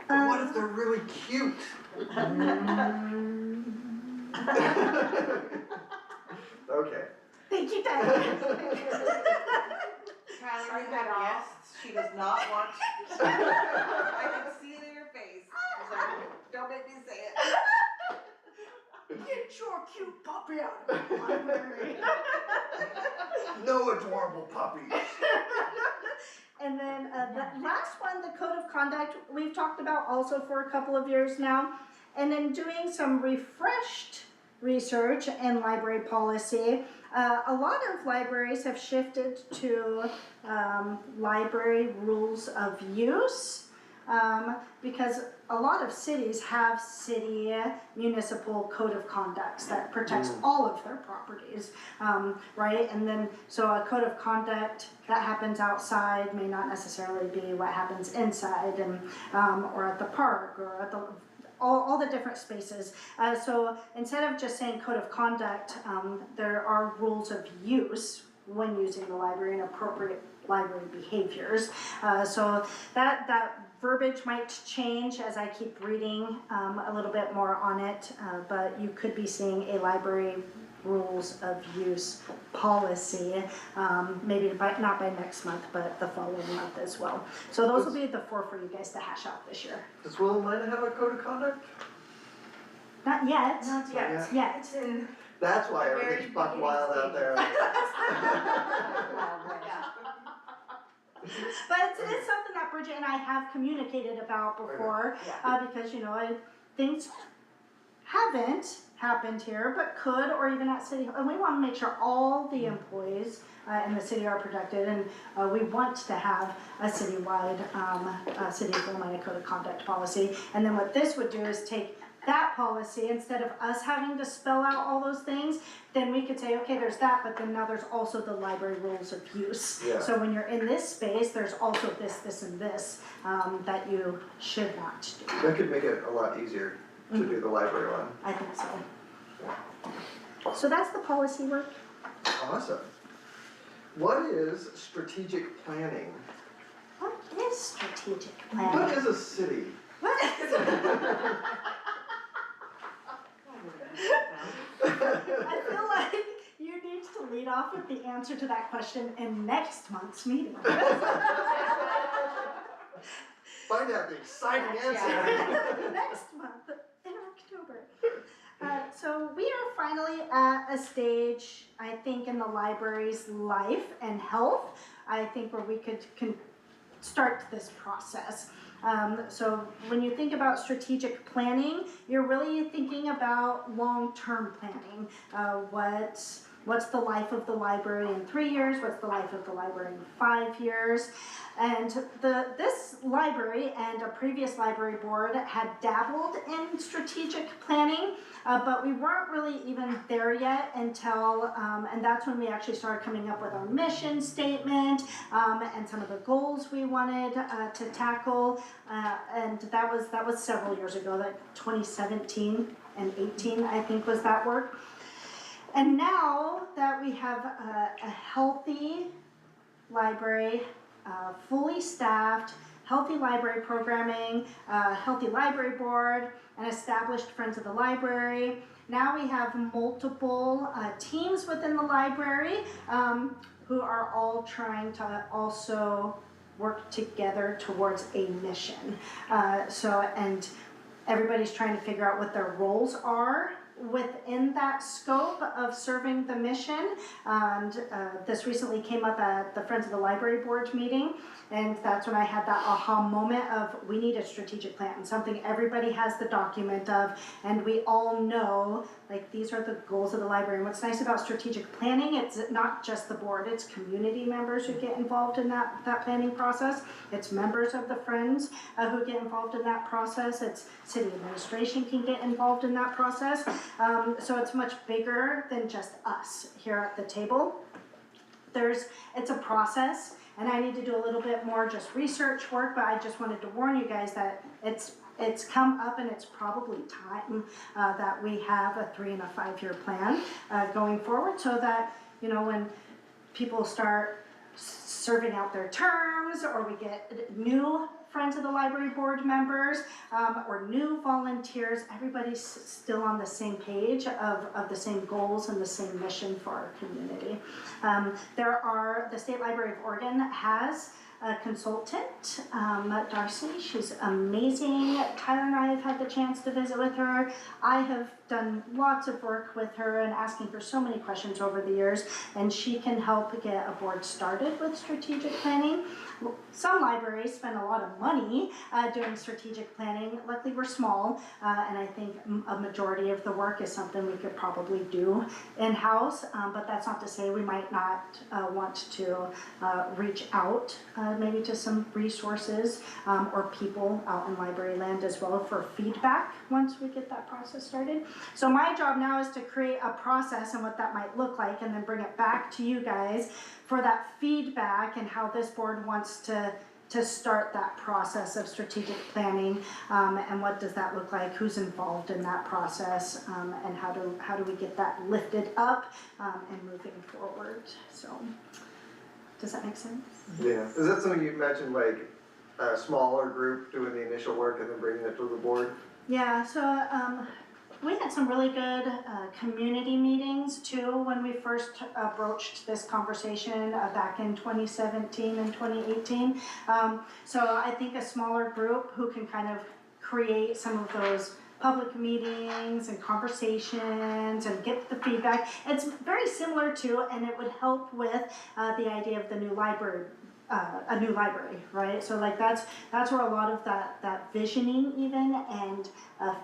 But what if they're really cute? Okay. Thank you, Diane. Tyler, you have guests, she does not want. I can see it in your face. She's like, don't make me say it. Get your cute puppy out of the library. No adorable puppies. And then the last one, the code of conduct, we've talked about also for a couple of years now. And in doing some refreshed research in library policy, a lot of libraries have shifted to library rules of use, because a lot of cities have city municipal code of conducts that protects all of their properties, right? And then, so a code of conduct that happens outside may not necessarily be what happens inside, and or at the park, or at the all the different spaces. So instead of just saying code of conduct, there are rules of use, when using the library and appropriate library behaviors. So that verbiage might change as I keep reading a little bit more on it, but you could be seeing a library rules of use policy, maybe not by next month, but the following month as well. So those will be the 4 for you guys to hash out this year. Does Willamina have a code of conduct? Not yet. Not yet. Yet. It's in, That's why Very everything's buck beginning wild out stages. there. But it's something that Bridget and I have communicated about before, because, you know, things haven't happened here, but could, or even at city, and we wanna make sure all the employees in the city are protected, and we want to have a citywide, City of Willamina Code of Conduct policy. And then what this would do is take that policy, instead of us having to spell out all those things, then we could say, okay, there's that, but then now there's also the library rules of use. Yeah. So when you're in this space, there's also this, this, and this, that you should not do. That could make it a lot easier to do the library one. I think so. So that's the policy work. Awesome. What is strategic planning? What is strategic What planning? is a city? What is I feel like you need to lead off with the answer to that question in next month's meeting. Find out the exciting answer. Next month, in October. So we are finally at a stage, I think, in the library's life and health, I think, where we can start this process. So when you think about strategic planning, you're really thinking about long-term planning. What's the life of the library in 3 years? What's the life of the library in 5 years? And this library and a previous library board had dabbled in strategic planning, but we weren't really even there yet until, and that's when we actually started coming up with our mission statement and some of the goals we wanted to tackle. And that was several years ago, like 2017 and 18, I think, was that work. And now that we have a healthy library, fully staffed, healthy library programming, healthy library board, an established Friends of the Library. Now we have multiple teams within the library who are all trying to also work together towards a mission. And everybody's trying to figure out what their roles are within that scope of serving the mission. And this recently came up at the Friends of the Library Board meeting, and that's when I had that aha moment of, we need a strategic plan, something everybody has the document of, and we all know, like, these are the goals of the library. And what's nice about strategic planning, it's not just the board, it's community members who get involved in that planning process. It's members of the Friends who get involved in that process. It's city administration can get involved in that process. So it's much bigger than just us here at the table. It's a process, and I need to do a little bit more just research work, but I just wanted to warn you guys that it's come up, and it's probably time that we have a 3 and a 5 year plan going forward, so that, you know, when people start serving out their terms, or we get new Friends of the Library Board members, or new volunteers, everybody's still on the same page of the same goals and the same mission for our community. The State Library of Oregon has a consultant, Darcy. She's amazing. Tyler and I have had the chance to visit with her. I have done lots of work with her and asking her so many questions over the years, and she can help get a board started with strategic planning. Some libraries spend a lot of money doing strategic planning. Luckily, we're small, and I think a majority of the work is something we could probably do in-house, but that's not to say we might not want to reach out maybe to some resources or people out in library land as well for feedback once we get that process started. So my job now is to create a process and what that might look like, and then bring it back to you guys for that feedback and how this board wants to to start that process of strategic planning, and what does that look like, who's involved in that process, and how do we get that lifted up, and moving forward, so, does that make sense? Yeah, is that something you mentioned, like a smaller group doing the initial work and then bringing it to the board? Yeah, so we had some really good community meetings too when we first broached this conversation back in 2017 and 2018. So I think a smaller group who can kind of create some of those public meetings and conversations and get the feedback. It's very similar to, and it would help with the idea of the new library. A new library, right? So like that's where a lot of that visioning even and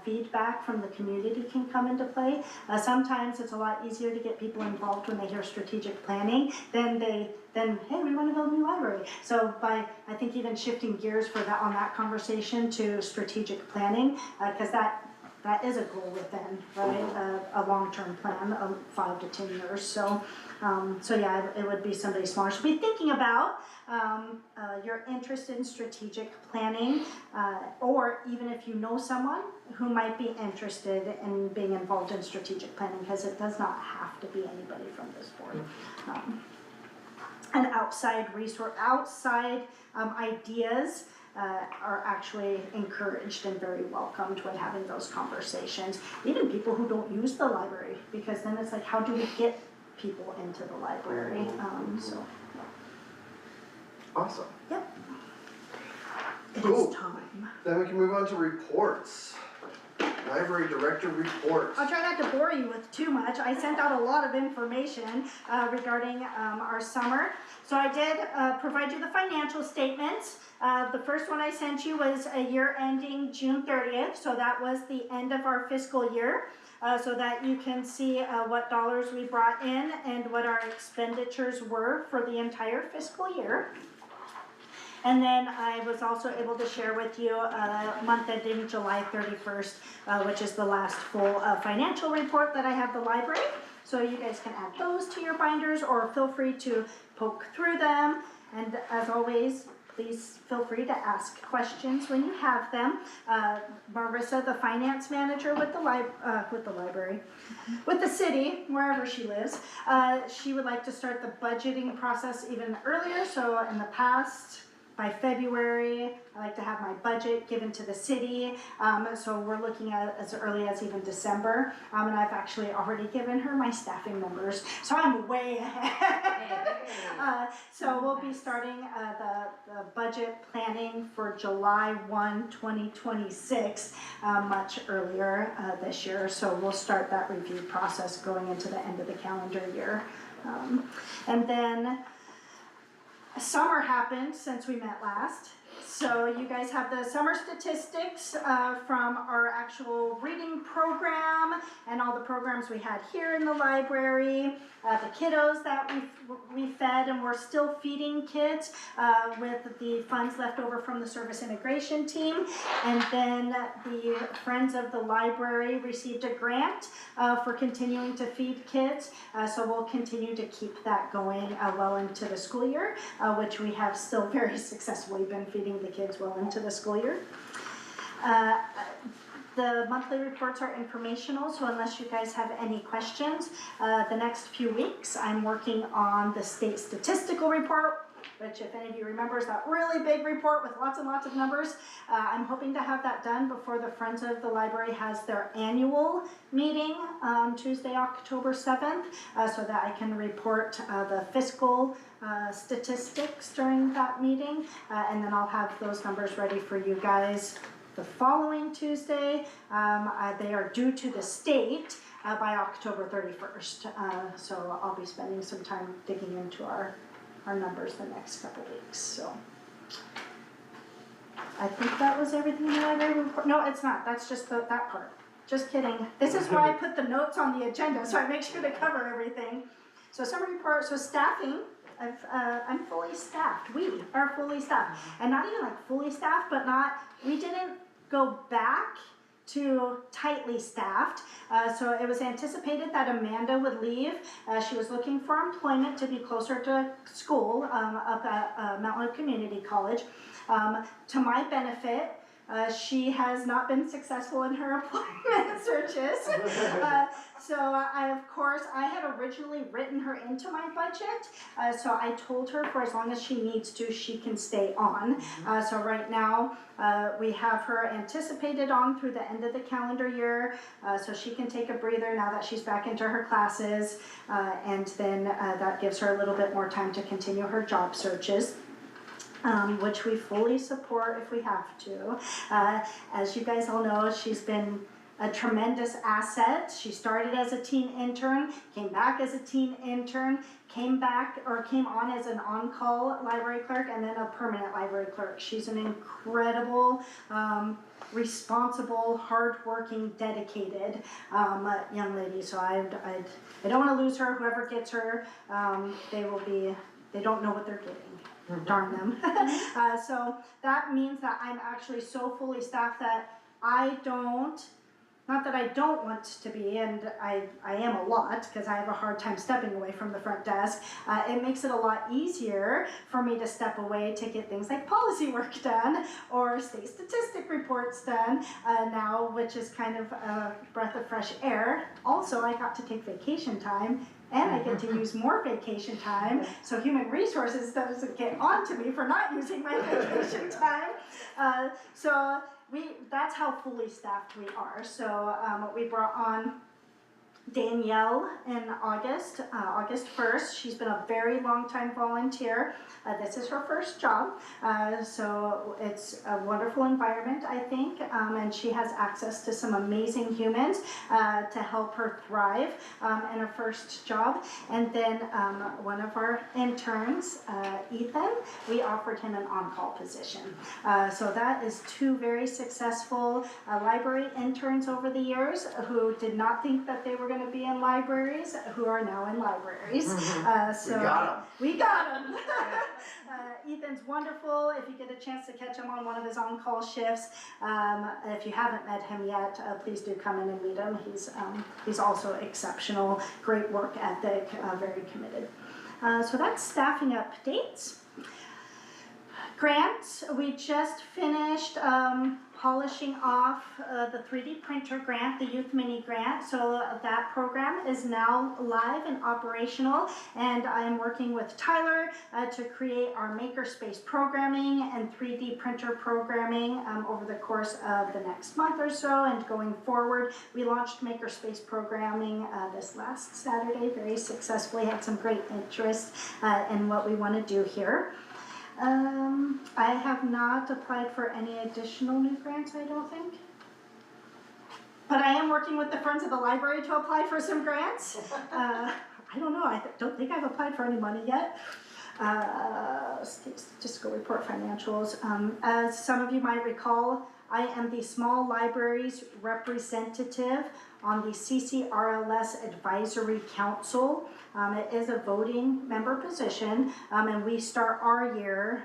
feedback from the community can come into play. Sometimes it's a lot easier to get people involved when they hear strategic planning than hey, we want to build a new library. So by I think even shifting gears for that on that conversation to strategic planning, because that is a goal within, right? A long-term plan of 5 to 10 years. So yeah, it would be somebody smaller. So be thinking about your interest in strategic planning, or even if you know someone who might be interested in being involved in strategic planning, because it does not have to be anybody from this board. And outside resource, ideas are actually encouraged and very welcomed when having those conversations. Even people who don't use the library, because then it's like, how do we get people into the library? So. Awesome. Yep. It Cool. is time. Then we can move on to reports. Library director reports. I'll try not to bore you with too much. I sent out a lot of information regarding our summer. So I did provide you the financial statements. The first one I sent you was a year ending June 30th. So that was the end of our fiscal year. So that you can see what dollars we brought in and what our expenditures were for the entire fiscal year. And then I was also able to share with you month ending July 31st, which is the last full financial report that I have the library. So you guys can add those to your binders or feel free to poke through them. And as always, please feel free to ask questions when you have them. Marissa, the finance manager with the library, with the city, wherever she lives, she would like to start the budgeting process even earlier. So in the past, by February, I like to have my budget given to the city. So we're looking at as early as even December. And I've actually already given her my staffing numbers. So I'm way ahead. So we'll be starting the budget planning for July 1, 2026, much earlier this year. So we'll start that review process going into the end of the calendar year. And then summer happened since we met last. So you guys have the summer statistics from our actual reading program and all the programs we had here in the library, the kiddos that we fed and we're still feeding kids with the funds left over from the service integration team. And then the Friends of the Library received a grant for continuing to feed kids. So we'll continue to keep that going well into the school year, which we have still very successfully been feeding the kids well into the school year. The monthly reports are informational, so unless you guys have any questions, the next few weeks I'm working on the state statistical report, which if any of you remember is that really big report with lots and lots of numbers. I'm hoping to have that done before the Friends of the Library has their annual meeting on Tuesday, October 7th, so that I can report the fiscal statistics during that meeting, and then I'll have those numbers ready for you guys the following Tuesday. They are due to the state by October 31st, so I'll be spending some time digging into our numbers the next couple weeks. So I think that was everything in the library report. No, it's not. That's just that part. Just kidding. This is why I put the notes on the agenda, so I make sure to cover everything. So summer report. So staffing. I'm fully staffed. We are fully staffed, and not even like fully staffed, but not. We didn't go back too tightly staffed. So it was anticipated that Amanda would leave. She was looking for employment to be closer to school up at Mount Hope Community College. To my benefit, she has not been successful in her employment searches. So I had originally written her into my budget. So I told her for as long as she needs to, she can stay on. So right now, we have her anticipated on through the end of the calendar year. So she can take a breather now that she's back into her classes. And then that gives her a little bit more time to continue her job searches. Which we fully support if we have to. As you guys all know, she's been a tremendous asset. She started as a teen intern, came back as a teen intern, came on as an on-call library clerk, and then a permanent library clerk. She's an incredible, responsible, hardworking, dedicated young lady. So I don't want to lose her. Whoever gets her, they don't know what they're getting. Darn them. So that means that I'm actually so fully staffed that not that I don't want to be, and I am a lot because I have a hard time stepping away from the front desk. It makes it a lot easier for me to step away to get things like policy work done or state statistic reports done now, which is kind of a breath of fresh air. Also, I got to take vacation time. And I get to use more vacation time, so human resources doesn't get on to me for not using my vacation time. That's how fully staffed we are. So we brought on Danielle in August 1st. She's been a very long time volunteer. This is her first job, so it's a wonderful environment, I think, and she has access to some amazing humans to help her thrive in her first job. And then one of our interns, Ethan, we offered him an on-call position. So that is two very successful library interns over the years who did not think that they were going to be in libraries, who are now in libraries. We got him. Ethan's wonderful. If you get a chance to catch him on one of his on-call shifts, if you haven't met him yet, please do come in and meet him. He's also exceptional, great work ethic, very committed. So that's staffing updates. Grants, we just finished polishing off the 3D printer grant, the Youth Mini Grant. So that program is now live and operational, and I'm working with Tyler to create our makerspace programming and 3D printer programming over the course of the next month or so and going forward. We launched makerspace programming this last Saturday very successfully, had some great interest in what we want to do here. I have not applied for any additional new grants, I don't think. But I am working with the Friends of the Library to apply for some grants. I don't know, I don't think I've applied for any money yet. Statistical report financials. As some of you might recall, I am the Small Libraries representative on the CCRLS Advisory Council. It is a voting member position, and we start our year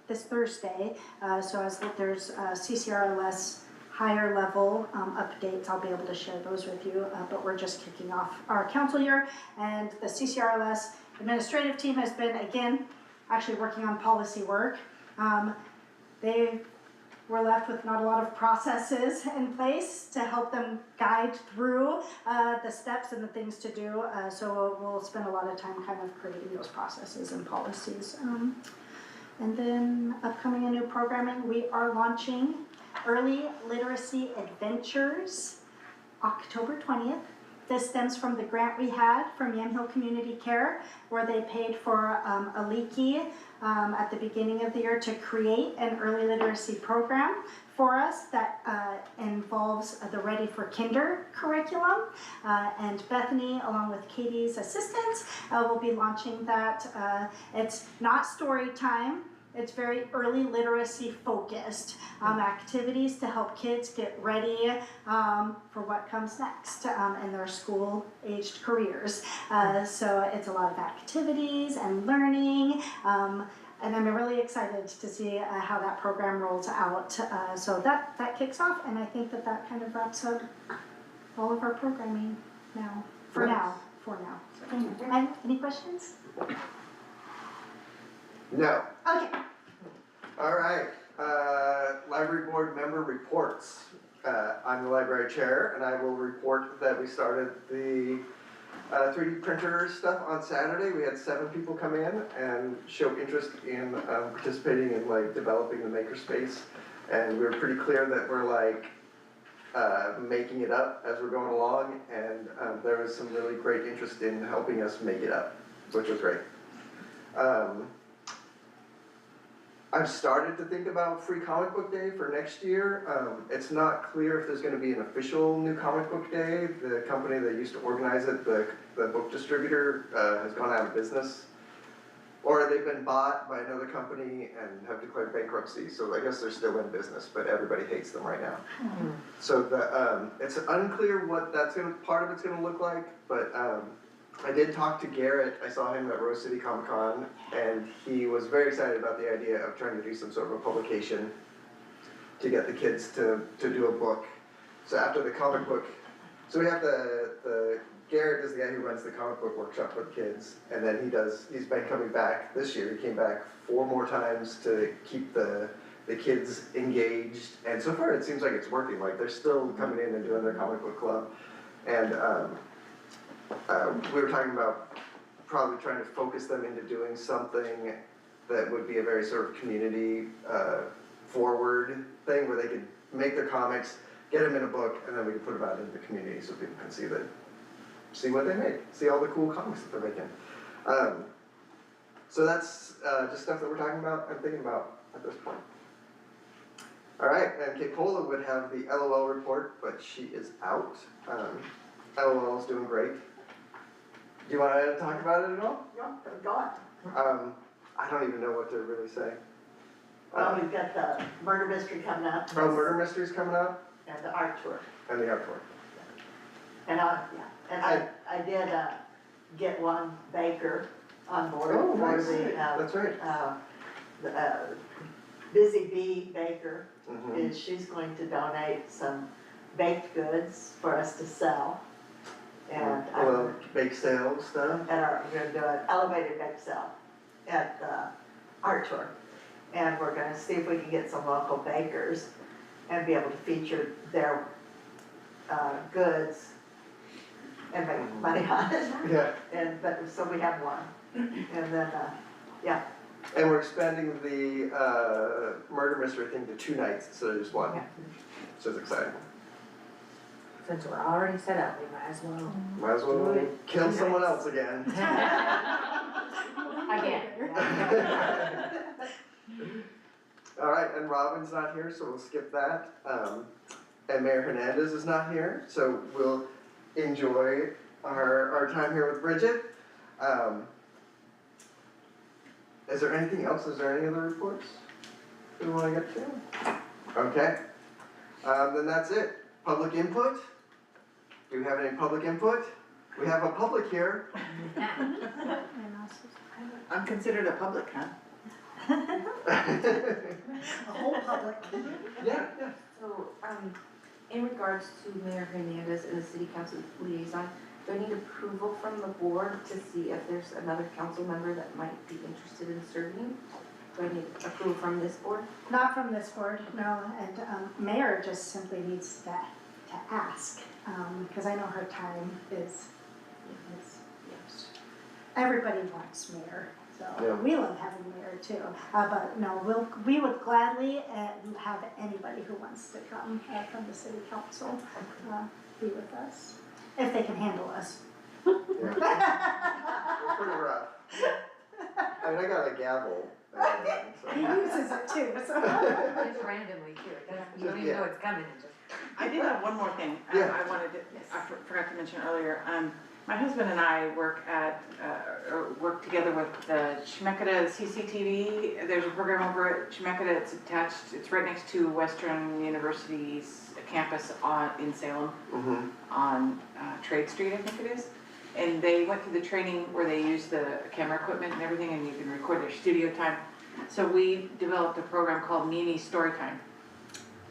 this Thursday. So as there's CCRLS higher level updates, I'll be able to share those with you, but we're just kicking off our council year, and the CCRLS administrative team has been, again, actually working on policy work. They were left with not a lot of processes in place to help them guide through the steps and the things to do. So we'll spend a lot of time kind of creating those processes and policies. And then upcoming in new programming, we are launching Early Literacy Adventures October 20th. This stems from the grant we had from Yamhill Community Care, where they paid for a leaky at the beginning of the year to create an early literacy program for us that involves the Ready for Kinder curriculum. And Bethany, along with Katie's assistants, will be launching that. It's not story time. It's very early literacy focused activities to help kids get ready for what comes next in their school aged careers. So it's a lot of activities and learning. And I'm really excited to see how that program rolls out. So that kicks off, and I think that kind of wraps up all of our programming now, for now. Any questions? No. Okay. All right, library board member reports. I'm the library chair, and I will report that we started the 3D printer stuff on Saturday. We had 7 people come in and show interest in participating in like developing the makerspace. And we were pretty clear that we're like making it up as we're going along, and there was some really great interest in helping us make it up, which was great. I've started to think about Free Comic Book Day for next year. It's not clear if there's gonna be an official new comic book day. The company that used to organize it, the book distributor, has gone out of business. Or they've been bought by another company and have declared bankruptcy, so I guess they're still in business, but everybody hates them right now. So it's unclear what part of it's gonna look like, but I did talk to Garrett. I saw him at Rose City Comic Con, and he was very excited about the idea of trying to do some sort of a publication to get the kids to do a book. So after the comic book, so we have the Garrett is the guy who runs the comic book workshop with kids, and then he's been coming back this year. He came back 4 more times to keep the kids engaged, and so far it seems like it's working. Like they're still coming in and doing their comic book club, and we were talking about probably trying to focus them into doing something that would be a very sort of community forward thing where they could make their comics, get them in a book, and then we could put them out into the community so people can see what they make, see all the cool comics that they're making. So that's just stuff that we're talking about and thinking about at this point. All right, and Kate Pola would have the LOL report, but she is out. LOL is doing great. Do you want to talk about it at all? Yeah, go on. I don't even know what to really say. Well, we've got the murder mystery coming up. Murder Mystery's coming up, And the art tour. and the art tour. And I did get one baker on board Oh, for nice. the, That's right. Busy Bee Baker. Mhm. She's going to donate some baked goods for us to sell. And A little bake sale stuff. we're gonna do an elevated bake sale at the art tour. And we're gonna see if we can get some local bakers and be able to feature their goods and make money on it. Yeah, So we have one. And then, yeah, and we're expanding the murder mystery thing to 2 nights instead of just 1, Yeah. so it's exciting. Since we're already set up, we might as well. Might as well kill someone else again. Again. All right, and Robin's not here, so we'll skip that. And Mayor Hernandez is not here, so we'll enjoy our time here with Bridget. Is there anything else? Is there any other reports we want to get to? Okay, then that's it. Public input? Do we have any public input? We have a public here. I'm considered a public, huh? The whole public. Yeah. So, in regards to Mayor Hernandez and the city council liaison, do I need approval from the board to see if there's another council member that might be interested in serving? Do I need approval from this board? Not from this board, no, and mayor just simply needs to ask, because I know her time is, everybody wants mayor, Yeah. so we love having mayor too. But no, we would gladly have anybody who wants to come from the city council be with us, if they can handle us. Yeah. We're pretty rough. I mean, I got a gavel. He uses it too, so. Just randomly too, you don't even know it's coming, it just. I did have one more thing. Yeah. I wanted to, forgot to mention earlier. My husband and I work together with the Chemeketa CCTV. There's a program over at Chemeketa. It's attached. It's right next to Western University's campus in Salem on Trade Street, I think it is. And they went through the training where they use the camera equipment and everything, and you can record their studio time. So we developed a program called Mimi Storytime.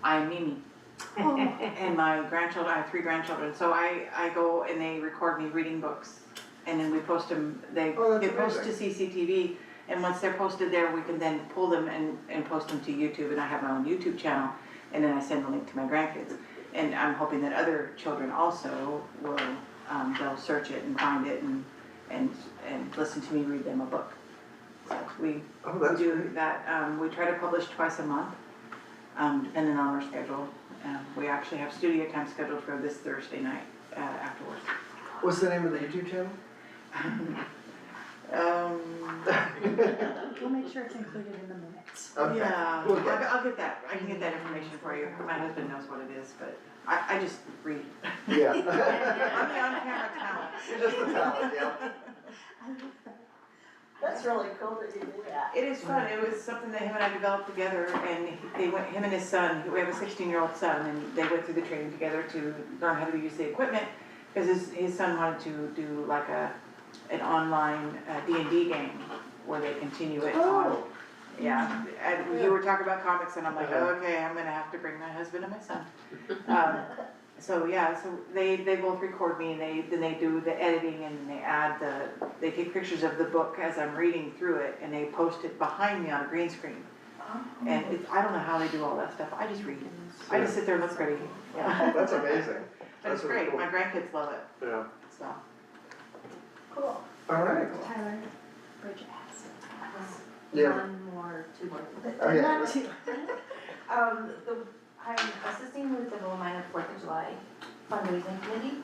I'm Mimi. And my grandchildren, I have 3 grandchildren, so I go and they record me reading books. And then we post them, they Oh, that's post to CCTV, and once they're posted there, we can then pull them and post them to YouTube, and I have my own YouTube channel, and then I send the link to my grandkids. And I'm hoping that other children also will, they'll search it and find it and listen to me read them a book. So we Oh, that's do great. that, we try to publish twice a month, depending on our schedule. We actually have studio time scheduled for this Thursday night, afterwards. What's the name of the YouTube channel? We'll make sure it's included in the minutes. Okay. Yeah, We'll get I'll get that, I can get that information for you, my husband knows what it is, but I just read. Yeah. I'm the on-camera talent. You're just the talent, yeah. I love that. That's really cool that you do that. It is fun, it was something that him and I developed together, and him and his son, we have a 16-year-old son, and they went through the training together to learn how to use the equipment, because his son wanted to do like an online D&D game, where they continue it on. Oh. Yeah, and you were talking about comics, and I'm like, Uh-huh. okay, I'm gonna have to bring my husband and my son. So they both record me, and then they do the editing, and they add they take pictures of the book as I'm reading through it, and they post it behind me on a green screen. And I don't know how they do all that stuff, I just read. I just sit there and look pretty, yeah. That's amazing. But it's That's really great, cool. my grandkids love it, Yeah. so. Cool. All right. Tyler, Bridget has. Yeah. One more, 2 more. Okay. Not too. I'm assisting with the Willamina 4th of July fundraising committee,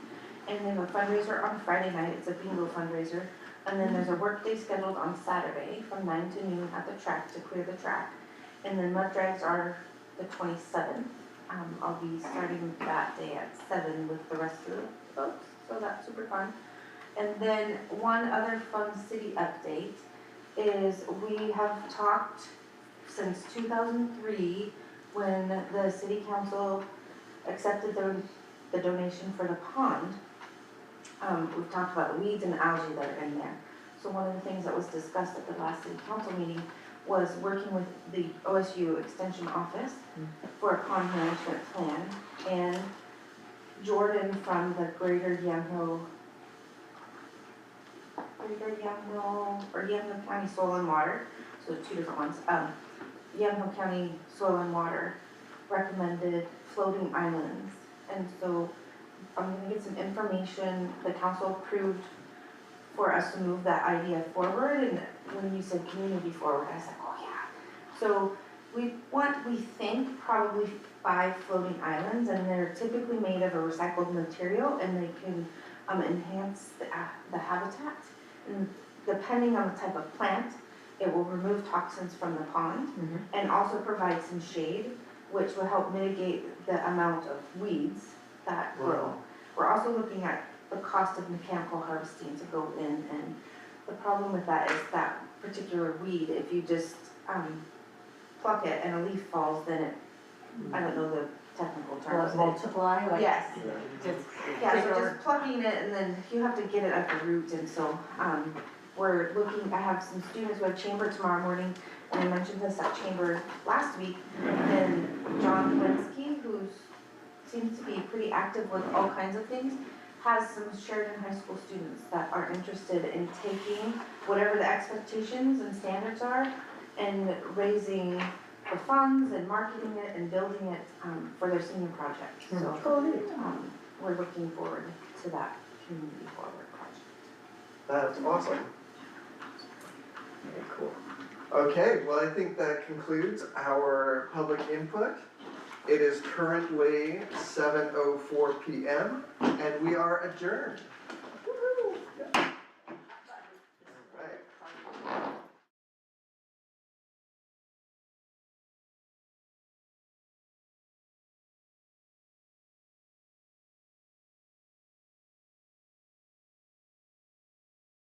and they have a fundraiser on Friday night, it's a bingo fundraiser. And then there's a work day scheduled on Saturday from 9 to noon at the track to clear the track. And then mud drags are the 27th. I'll be starting that day at 7 with the rest of the folks, so that's super fun. And then one other fun city update is we have talked since 2003, when the city council accepted the donation for the pond. We've talked about the weeds and the algae that are in there. So one of the things that was discussed at the last city council meeting was working with the OSU Extension Office for a pond management plan. And Jordan from the Greater Yamhill County Soil and Water, so 2 different ones. Yamhill County Soil and Water recommended floating islands. And so I'm gonna get some information, the council approved for us to move that idea forward, and when you said community forward, I was like, oh yeah. So we think probably 5 floating islands, and they're typically made of a recycled material, and they can enhance the habitat. And depending on the type of plant, it will remove toxins from the pond and also provide some shade, which will help mitigate the amount of weeds that grow. Wow. We're also looking at the cost of mechanical harvesting to go in, and the problem with that is that particular weed, if you just pluck it and a leaf falls, then it, I don't know the technical term. Will it multiply, like? Yes. Just Yeah, so bigger? just plucking it, and then you have to get it at the root, and so, we're looking, I have some students who have chamber tomorrow morning, and I mentioned this at chamber last week, and John Kalinsky, who seems to be pretty active with all kinds of things, has some Sheridan High School students that are interested in taking whatever the expectations and standards are, and raising the funds and marketing it and building it, for their senior project, so. Oh, neat. We're looking forward to that community forward project. That's awesome. Very cool. Okay, well, I think that concludes our public input. It is currently 7:04 PM, and we are adjourned.